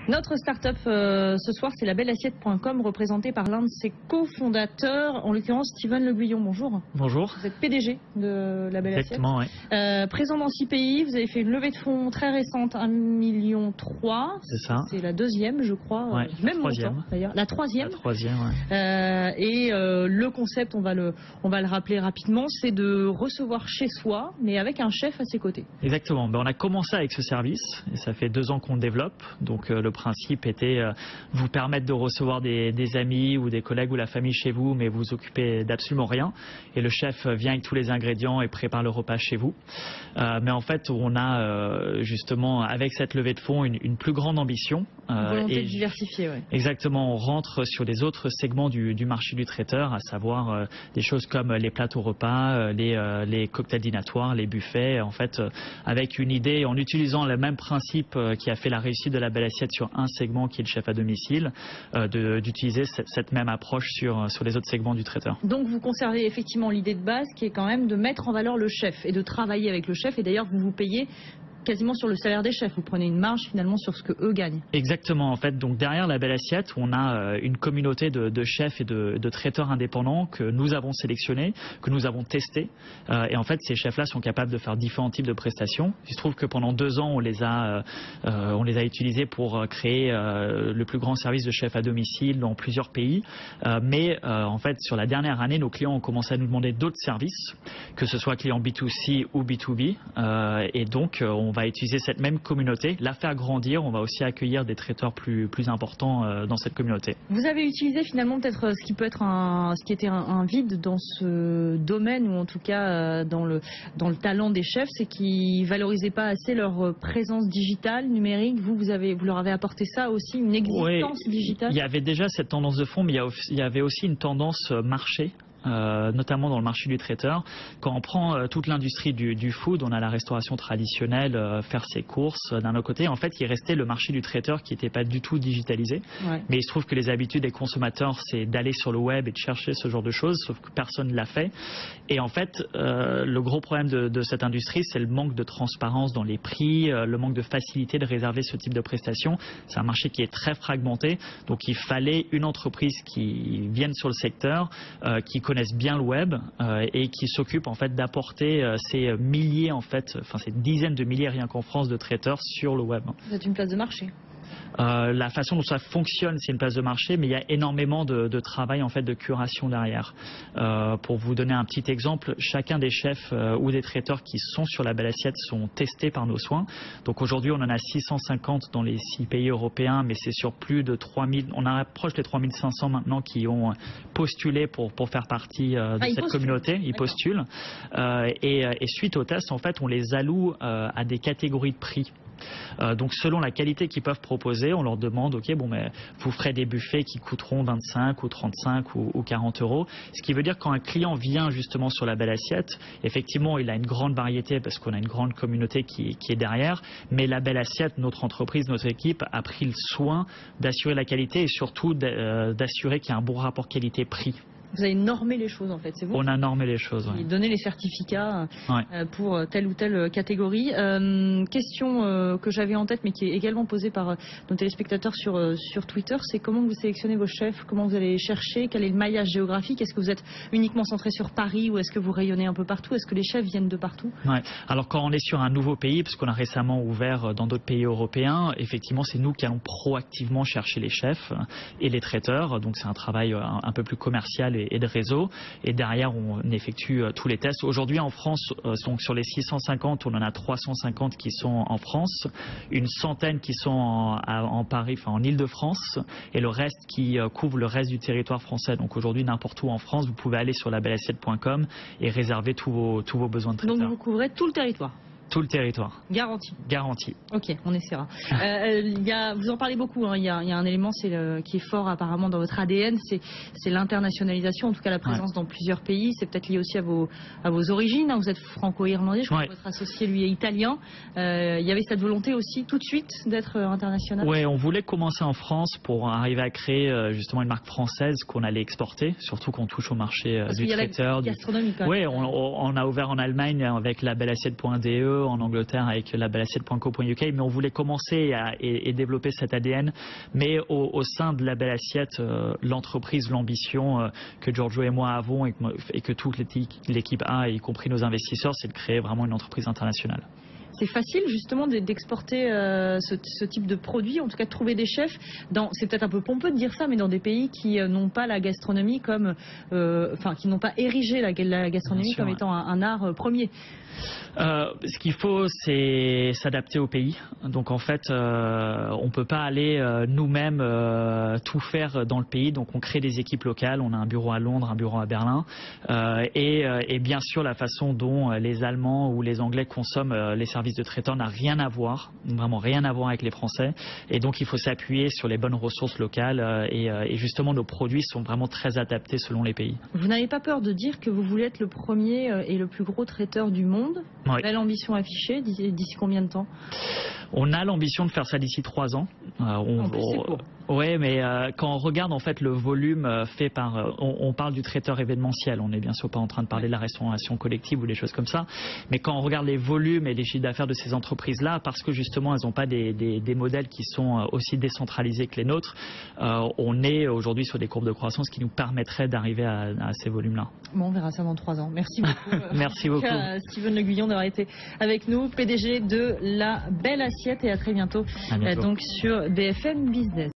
Notre start-up ce soir, c'est labelassiette.com, représentée par l'un de ses cofondateurs, en l'occurrence Steven Le Guillon. Bonjour. Bonjour. Vous êtes PDG de La Belle Assiette. Exactement, oui. Présent dans 6 pays, vous avez fait une levée de fonds très récente, 1,3 million. C'est ça. C'est la deuxième, je crois. Ouais, même troisième. d'ailleurs. La troisième. La troisième, ouais. Le concept, on va le rappeler rapidement, c'est de recevoir chez soi, mais avec un chef à ses côtés. Exactement. On a commencé avec ce service et ça fait 2 ans qu'on le développe. Donc le principe était vous permettre de recevoir des amis ou des collègues ou la famille chez vous, mais vous vous occupez d'absolument rien. Et le chef vient avec tous les ingrédients et prépare le repas chez vous. Mais en fait, on a justement, avec cette levée de fonds, une plus grande ambition. Une volonté de diversifier, oui. Exactement. On rentre sur les autres segments du marché du traiteur, à savoir des choses comme les plateaux repas, les cocktails dînatoires, les buffets. En fait, avec une idée, en utilisant le même principe qui a fait la réussite de La Belle Assiette sur un segment qui est le chef à domicile, d'utiliser cette même approche sur les autres segments du traiteur. Donc vous conservez effectivement l'idée de base qui est quand même de mettre en valeur le chef et de travailler avec le chef, et d'ailleurs vous payez quasiment sur le salaire des chefs. Vous prenez une marge finalement sur ce que eux gagnent. Exactement. En fait, donc derrière La Belle Assiette, on a une communauté de chefs et de traiteurs indépendants que nous avons sélectionnés, que nous avons testés. Et en fait, ces chefs-là sont capables de faire différents types de prestations. Il se trouve que pendant 2 ans, on les a utilisés pour créer le plus grand service de chef à domicile dans plusieurs pays. Mais en fait, sur la dernière année, nos clients ont commencé à nous demander d'autres services, que ce soit clients B2C ou B2B. Et donc, on va utiliser cette même communauté, la faire grandir. On va aussi accueillir des traiteurs plus importants dans cette communauté. Vous avez utilisé finalement peut-être ce qui était un vide dans ce domaine, ou en tout cas dans le talent des chefs, c'est qu'ils ne valorisaient pas assez leur présence digitale, numérique. Vous leur avez apporté ça aussi, une existence digitale. Il y avait déjà cette tendance de fond, mais il y avait aussi une tendance marché. Notamment dans le marché du traiteur. Quand on prend toute l'industrie du food, on a la restauration traditionnelle, faire ses courses d'un autre côté. En fait, il restait le marché du traiteur qui n'était pas du tout digitalisé. Ouais. Mais il se trouve que les habitudes des consommateurs, c'est d'aller sur le web et de chercher ce genre de choses, sauf que personne ne l'a fait. Et en fait, le gros problème de cette industrie, c'est le manque de transparence dans les prix, le manque de facilité de réserver ce type de prestations. C'est un marché qui est très fragmenté, donc il fallait une entreprise qui vienne sur le secteur, qui connaissent bien le web et qui s'occupent en fait d'apporter ces milliers, ces dizaines de milliers rien qu'en France de traiteurs sur le web. Vous êtes une place de marché. La façon dont ça fonctionne, c'est une place de marché, mais il y a énormément de travail en fait de curation derrière. Pour vous donner un petit exemple, chacun des chefs ou des traiteurs qui sont sur La Belle Assiette sont testés par nos soins. Donc aujourd'hui, on en a 650 dans les 6 pays européens, mais c'est sur plus de 3000. On approche les 3500 maintenant qui ont postulé pour faire partie de cette communauté. Ils postulent. Et suite au test, en fait, on les alloue à des catégories de prix. Donc selon la qualité qu'ils peuvent proposer, on leur demande vous ferez des buffets qui coûteront 25 ou 35 ou 40 euros. Ce qui veut dire quand un client vient justement sur La Belle Assiette, effectivement il a une grande variété parce qu'on a une grande communauté qui est derrière, mais La Belle Assiette, notre entreprise, notre équipe a pris le soin d'assurer la qualité et surtout d'assurer qu'il y a un bon rapport qualité-prix. Vous avez normé les choses en fait, c'est vous? On a normé les choses, oui. Donné les certificats pour telle ou telle catégorie. Question que j'avais en tête mais qui est également posée par nos téléspectateurs sur Twitter, c'est comment vous sélectionnez vos chefs, comment vous allez les chercher, quel est le maillage géographique, est-ce que vous êtes uniquement centré sur Paris ou est-ce que vous rayonnez un peu partout, est-ce que les chefs viennent de partout? Alors quand on est sur un nouveau pays, parce qu'on a récemment ouvert dans d'autres pays européens, effectivement c'est nous qui allons proactivement chercher les chefs et les traiteurs, donc c'est un travail un peu plus commercial et de réseau, et derrière on effectue tous les tests. Aujourd'hui en France, donc sur les 650, on en a 350 qui sont en France, une centaine qui sont en Paris, en Île-de-France, et le reste qui couvre le reste du territoire français. Donc aujourd'hui n'importe où en France, vous pouvez aller sur labelassiette.com et réserver tous vos besoins de traiteurs. Donc vous couvrez tout le territoire? Tout le territoire. Garanti. Garanti. Ok, on essaiera. Vous en parlez beaucoup, il y a un élément qui est fort apparemment dans votre ADN, c'est l'internationalisation, en tout cas la présence dans plusieurs pays. C'est peut-être lié aussi à vos origines. Vous êtes franco-irlandais, je crois que votre associé lui est italien. Il y avait cette volonté aussi tout de suite d'être international? Oui, on voulait commencer en France pour arriver à créer justement une marque française qu'on allait exporter, surtout qu'on touche au marché du traiteur. Gastronomique. Oui, on a ouvert en Allemagne avec labelassiette.de. peu en Angleterre avec labelassiette.co.uk, mais on voulait commencer et développer cet ADN. Mais au sein de La Belle Assiette, l'entreprise, l'ambition que Giorgio et moi avons et que toute l'équipe a, y compris nos investisseurs, c'est de créer vraiment une entreprise internationale. C'est facile justement d'exporter ce type de produit, en tout cas de trouver des chefs. C'est peut-être un peu pompeux de dire ça, mais dans des pays qui n'ont pas la gastronomie qui n'ont pas érigé la gastronomie comme étant un art premier. Ce qu'il faut, c'est s'adapter au pays. Donc en fait, on peut pas aller nous-mêmes tout faire dans le pays. Donc on crée des équipes locales. On a un bureau à Londres, un bureau à Berlin, et bien sûr la façon dont les Allemands ou les Anglais consomment les services de traiteur n'a rien à voir, vraiment rien à voir avec les Français. Et donc il faut s'appuyer sur les bonnes ressources locales et justement nos produits sont vraiment très adaptés selon les pays. Vous n'avez pas peur de dire que vous voulez être le premier et le plus gros traiteur du monde? Oui. Quelle ambition affichée d'ici combien de temps? On a l'ambition de faire ça d'ici 3 ans. Oui, mais quand on regarde en fait le volume fait par, on parle du traiteur événementiel. On n'est bien sûr pas en train de parler de la restauration collective ou des choses comme ça. Mais quand on regarde les volumes et les chiffres d'affaires de ces entreprises-là, parce que justement elles n'ont pas des modèles qui sont aussi décentralisés que les nôtres, on est aujourd'hui sur des courbes de croissance qui nous permettraient d'arriver à ces volumes-là. Bon, on verra ça dans 3 ans. Merci beaucoup. Merci beaucoup. Steven Le Guillon d'avoir été avec nous, PDG de La Belle Assiette, et à très bientôt. Donc sur BFM Business.